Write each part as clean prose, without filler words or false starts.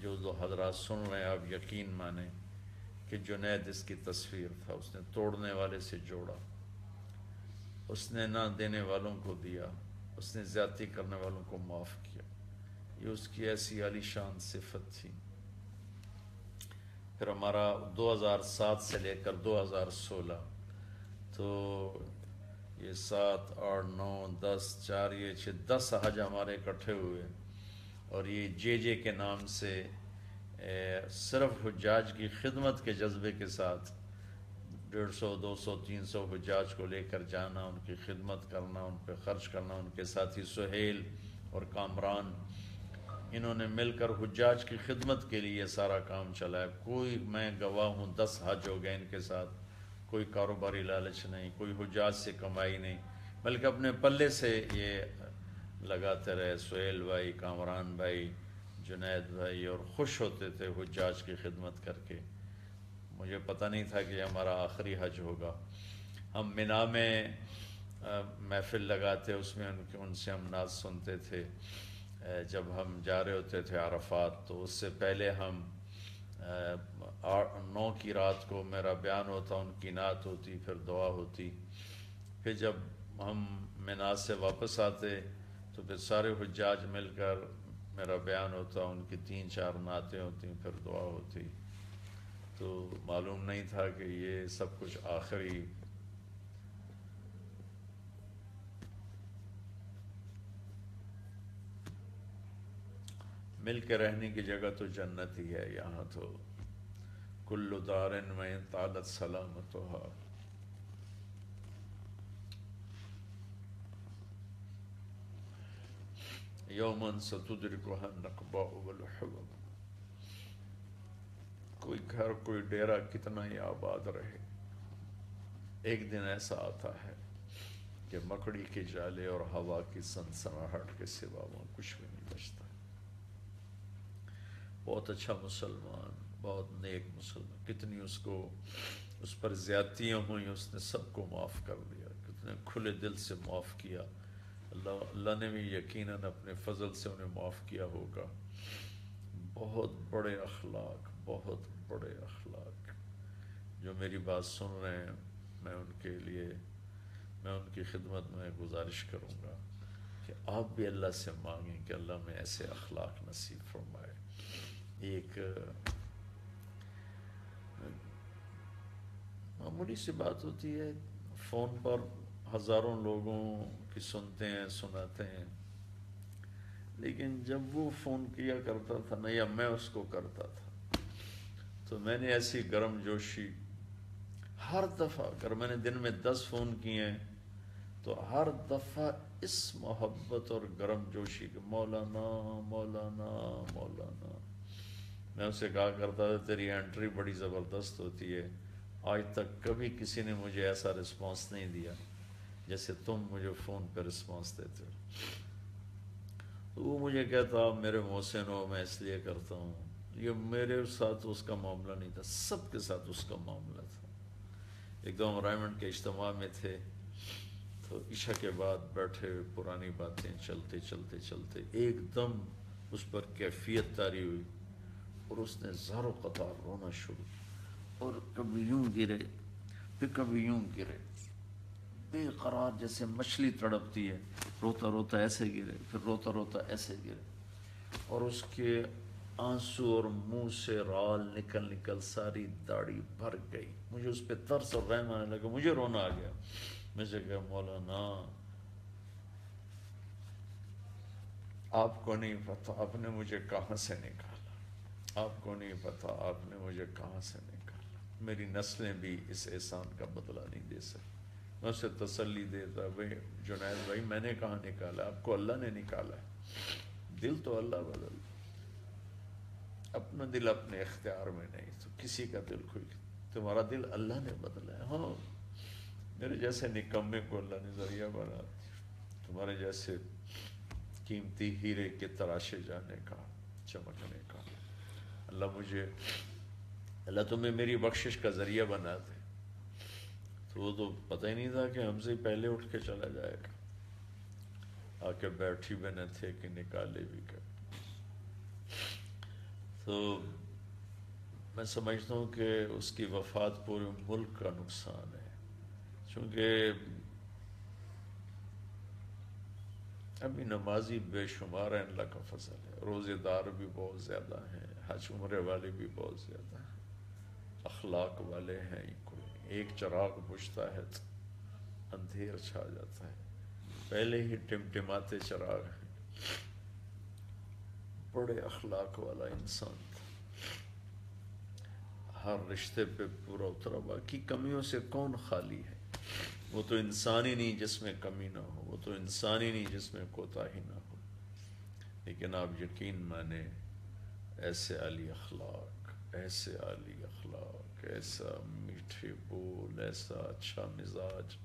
جو دو حضرات سن رہے ہیں آپ یقین مانیں کہ جنید اس کی تصویر تھا. اس نے توڑنے والے سے جوڑا، اس نے نہ دینے والوں کو دیا، اس نے زیادتی کرنے والوں کو معاف کیا. یہ اس کی ایسی عالی شان صفت تھی. پھر ہمارا 2007 سے لے کر 2016 تو یہ 7 8 9 10 4 یہ 10 حج ہمارے اکٹھے ہوئے، اور یہ جے کے نام سے صرف حجاج کی خدمت کے جذبے کے ساتھ 150 200 300 حجاج کو لے کر جانا، ان کی خدمت کرنا، ان پہ خرچ کرنا. ان کے ساتھی سہیل اور کامران، انہوں نے مل کر حجاج کی خدمت کے لیے سارا کام چلایا. کوئی، میں گواہ ہوں، 10 حج ہو گئے ان کے ساتھ. کوئی کاروباری لالچ نہیں، کوئی حجاج سے کمائی نہیں، بلکہ اپنے پلے سے یہ لگاتے رہے. سہیل بھائی، کامران بھائی، جنید بھائی، اور خوش ہوتے تھے حجاج کی خدمت کر کے. مجھے پتہ نہیں تھا کہ ہمارا آخری حج ہوگا. ہم مینا میں محفل لگاتے، اس میں ان سے ہم نعت سنتے تھے. جب ہم جا رہے ہوتے تھے عرفات تو اس سے پہلے ہم 9 کی رات کو میرا بیان ہوتا، ان کی نعت ہوتی، پھر دعا ہوتی. پھر جب ہم مینا سے واپس آتے تو پھر سارے حجاج مل کر میرا بیان ہوتا، ان کی 3 4 نعتیں ہوتی، پھر دعا ہوتی. تو معلوم نہیں تھا کہ یہ سب کچھ آخری مل کے رہنے کی جگہ تو جنت ہی ہے. یہاں تو کل دار میں طالت سلامتها یوما ستدرکها النقباء والحبب. کوئی گھر، کوئی ڈیرا کتنا ہی آباد رہے، ایک دن ایسا آتا ہے کہ مکڑی کے جالے اور ہوا کی سنسناہٹ کے سوا وہاں کچھ بھی نہیں بچتا. بہت اچھا مسلمان، بہت نیک مسلمان، کتنی اس پر زیادتیاں ہوئیں، اس نے سب کو معاف کر دیا، کتنے کھلے دل سے معاف کیا. اللہ نے بھی یقیناً اپنے فضل سے انہیں معاف کیا ہوگا. بہت بڑے اخلاق، بہت بڑے اخلاق. جو میری بات سن رہے ہیں، میں ان کی خدمت میں گزارش کروں گا کہ آپ بھی اللہ سے مانگیں کہ اللہ میں ایسے اخلاق نصیب فرمائے. ایک معمولی سی بات ہوتی ہے، فون پر ہزاروں لوگوں کی سنتے ہیں، سناتے ہیں، لیکن جب وہ فون کیا کرتا تھا نا، یا میں اس کو کرتا تھا، تو میں نے ایسی گرم جوشی ہر دفعہ، اگر میں نے دن میں 10 فون کیے ہیں تو ہر دفعہ اس محبت اور گرم جوشی کہ مولانا مولانا مولانا. میں اسے کہا کرتا تھا تیری انٹری بڑی زبردست ہوتی ہے، آج تک کبھی کسی نے مجھے ایسا رسپانس نہیں دیا جیسے تم مجھے فون پہ رسپانس دیتے ہو. تو وہ مجھے کہتا میرے محسن ہو، میں اس لیے کرتا ہوں. یہ میرے ساتھ اس کا معاملہ نہیں تھا، سب کے ساتھ اس کا معاملہ تھا. ایک دم رائمنڈ کے اجتماع میں تھے تو عشاء کے بعد بیٹھے ہوئے پرانی باتیں چلتے چلتے چلتے ایک دم اس پر کیفیت طاری ہوئی، اور اس نے زار و قطار رونا شروع، اور کبھی یوں گرے پھر کبھی یوں گرے، بے قرار جیسے مچھلی تڑپتی ہے. روتا روتا ایسے گرے، پھر روتا روتا ایسے گرے، اور اس کے آنسو اور منہ سے رال نکل نکل ساری داڑھی بھر گئی. مجھے اس پہ ترس اور رحم آنے لگا، مجھے رونا آ گیا. مجھے کہا مولانا آپ کو نہیں پتہ آپ نے مجھے کہاں سے نکالا، آپ کو نہیں پتہ آپ نے مجھے کہاں سے نکالا. میری نسلیں بھی اس احسان کا بدلہ نہیں دے سکتی. میں اسے تسلی دیتا، بھائی جنید بھائی میں نے کہاں نکالا، آپ کو اللہ نے نکالا ہے. دل تو اللہ بدل، اپنا دل اپنے اختیار میں نہیں، تو کسی کا دل کوئی، تمہارا دل اللہ نے بدلا ہے. ہاں میرے جیسے نکمے کو اللہ نے ذریعہ بنا دیا، تمہارے جیسے قیمتی ہیرے کے تراشے جانے کا، چمکنے کا. اللہ تمہیں میری بخشش کا ذریعہ بنا دے. تو وہ تو پتہ ہی نہیں تھا کہ ہم سے پہلے اٹھ کے چلا جائے گا. آ کے بیٹھی بھی نہ تھے کہ نکالے بھی کر. تو میں سمجھتا ہوں کہ اس کی وفات پورے ملک کا نقصان ہے، چونکہ ابھی نمازی بے شمار ہیں، اللہ کا فضل ہے، روزے دار بھی بہت زیادہ ہیں، حج عمرے والے بھی بہت زیادہ ہیں، اخلاق والے ہیں، کوئی ایک چراغ بجھتا ہے تو اندھیر چھا جاتا ہے، پہلے ہی ٹمٹماتے چراغ ہیں، بڑے اخلاق والا انسان تھا، ہر رشتے پہ پورا اترا، باقی کمیوں سے کون خالی ہے؟ وہ تو انسان ہی نہیں جس میں کمی نہ ہو، وہ تو انسان ہی نہیں جس میں کوتاہی نہ ہو، لیکن آپ یقین مانے ایسے عالی اخلاق، ایسے عالی اخلاق، ایسا میٹھے بول، ایسا اچھا مزاج،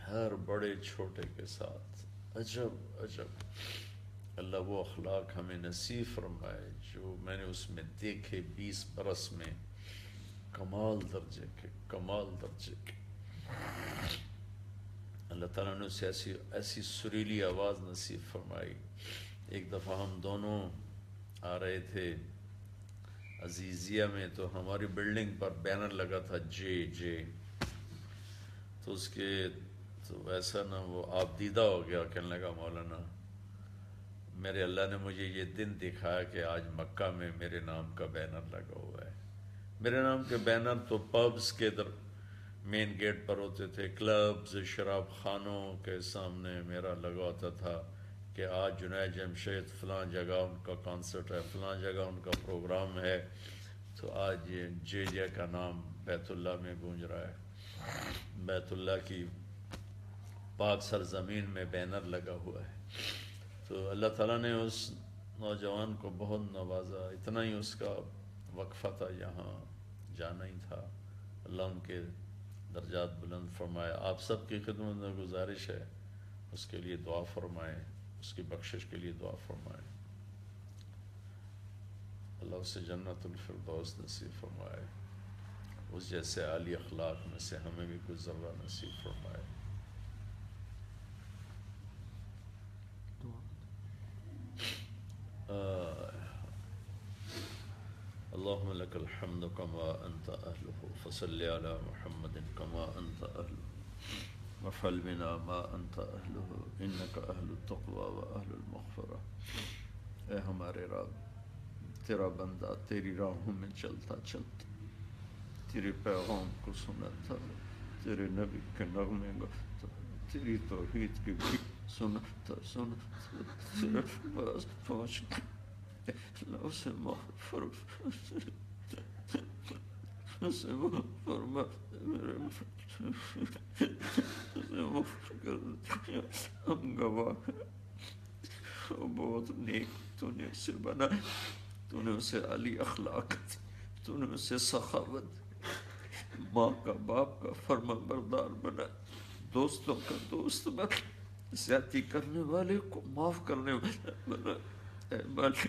ہر بڑے چھوٹے کے ساتھ، عجب عجب، اللہ وہ اخلاق ہمیں نصیب فرمائے جو میں نے اس میں دیکھے 20 برس میں، کمال درجے کے، کمال درجے کے۔ اللہ تعالیٰ نے اسے ایسی سریلی آواز نصیب فرمائی۔ ایک دفعہ ہم دونوں آ رہے تھے عزیزیہ میں، تو ہماری بلڈنگ پر بینر لگا تھا جے جے، تو اس کے تو ایسا نا وہ آپ دیدہ ہو گیا، کہنے لگا مولانا میرے اللہ نے مجھے یہ دن دکھایا کہ آج مکہ میں میرے نام کا بینر لگا ہوا ہے۔ میرے نام کے بینر تو پبز کے در مین گیٹ پر ہوتے تھے، کلبز، شراب خانوں کے سامنے میرا لگا ہوتا تھا کہ آج جنید جمشید فلاں جگہ ان کا کانسرٹ ہے، فلاں جگہ ان کا پروگرام ہے، تو آج یہ جے جے کا نام بیت اللہ میں گونج رہا ہے، بیت اللہ کی پاک سرزمین میں بینر لگا ہوا ہے۔ تو اللہ تعالیٰ نے اس نوجوان کو بہت نوازا، اتنا ہی اس کا وقفہ تھا، یہاں جانا ہی تھا، اللہ ان کے درجات بلند فرمائے۔ آپ سب کی خدمت میں گزارش ہے اس کے لیے دعا فرمائیں، اس کی بخشش کے لیے دعا فرمائیں، اللہ اسے جنت الفردوس نصیب فرمائے، اس جیسے عالی اخلاق میں سے ہمیں بھی کچھ ذرہ نصیب فرمائے۔ اللهم لك الحمد كما أنت أهله، فصل على محمد كما أنت أهله، وافعل بنا ما أنت أهله، إنك أهل التقوى وأهل المغفرة۔ اے ہمارے رب، تیرا بندہ تیری راہوں میں چلتا چلتا تیرے پیغام کو سنتا، تیرے نبی کے نغمے گاتا، تیری توحید کی بھی سنتا تیرے پاس پہنچ اللہ اسے معاف فرما، اسے معاف فرما، میرے اسے معاف کر دے، ہم گواہ ہیں وہ بہت نیک تو نے اسے بنایا، تو نے اسے عالی اخلاق دی، تو نے اسے سخاوت، ماں کا باپ کا فرما بردار بنا، دوستوں کا دوست بنا، زیادتی کرنے والے کو معاف کرنے والا بنا۔ اے مالک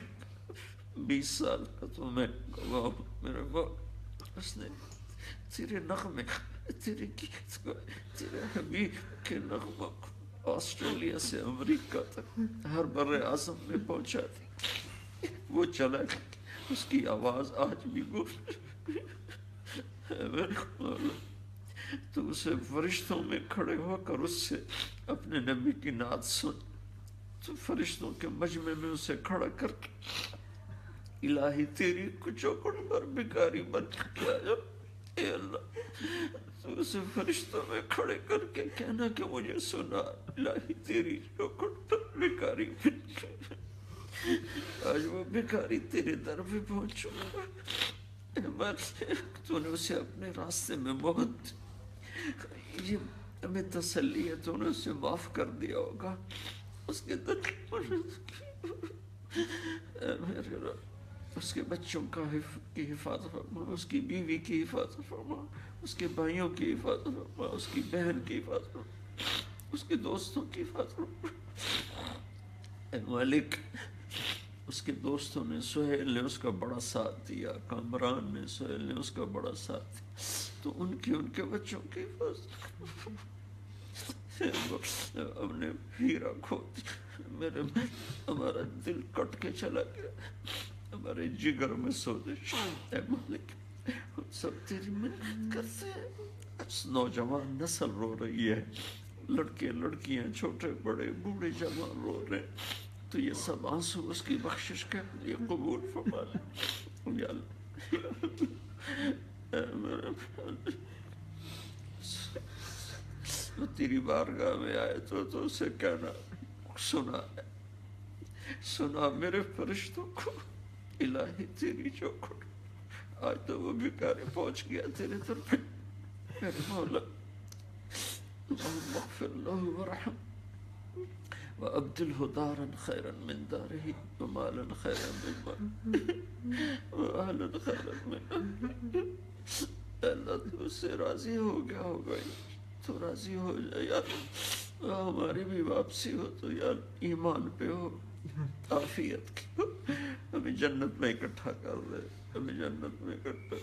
20 سال کا تو میں گواہ ہوں، میرے باپ اس نے تیرے نغمے، تیرے گیت کو، تیرے حبیب کے نغموں کو آسٹریلیا سے امریکہ تک ہر بر اعظم میں پہنچا دی، وہ چلا اس کی آواز آج بھی گونج، تو اسے فرشتوں میں کھڑے ہو کر اس سے اپنے نبی کی نعت سن، تو فرشتوں کے مجمع میں اسے کھڑا کر کے الہی تیری کچوکڑ پر بھکاری بن کے آیا، اے اللہ، تو اسے فرشتوں میں کھڑے کر کے کہنا کہ مجھے سنا، الہی تیری چوکڑ پر بھکاری بن کے آج وہ بھکاری تیرے در پہ پہنچ چکا، اے مالک تو نے اسے اپنے راستے میں موت، یہ ہمیں تسلی ہے تو نے اسے معاف کر دیا ہوگا، اس کے در اے میرے رب اس کے بچوں کی حفاظت فرما، اس کی بیوی کی حفاظت فرما، اس کے بھائیوں کی حفاظت فرما، اس کی بہن کی حفاظت فرما، اس کے دوستوں کی حفاظت فرما۔ اے مالک اس کے دوستوں نے، سہیل نے اس کا بڑا ساتھ دیا، کامران نے، سہیل نے اس کا بڑا ساتھ دیا، تو ان کے بچوں کی حفاظت فرما۔ ہم نے ہیرا کھو دیا، میرے ہمارا دل کٹ کے چلا گیا، ہمارے جگر میں سوزش، اے مالک ہم سب تیری منت کرتے ہیں۔ نوجوان نسل رو رہی ہے، لڑکے لڑکیاں چھوٹے بڑے بوڑھے جوان رو رہے ہیں، تو یہ سب آنسو اس کی بخشش کے لیے قبول فرما لے یا اللہ۔ اے میرے وہ تیری بارگاہ میں آئے تو اسے کہنا سنا میرے فرشتوں کو، الہی تیری چوکھٹ۔ آج تو وہ بھکاری پہنچ گیا تیرے طرف، میرے مولا اللہم اغفر له ورحم وابدلہ دارا خیرا من دارہ ومالا خیرا من مالہ واہلا خیرا من۔ اللہ تو اس سے راضی ہو گیا ہوگا، تو راضی ہو جائے یا ہماری بھی واپسی ہو تو یا ایمان پہ ہو، عافیت کی ہو، ہمیں جنت میں اکٹھا کر دے، ہمیں جنت میں اکٹھا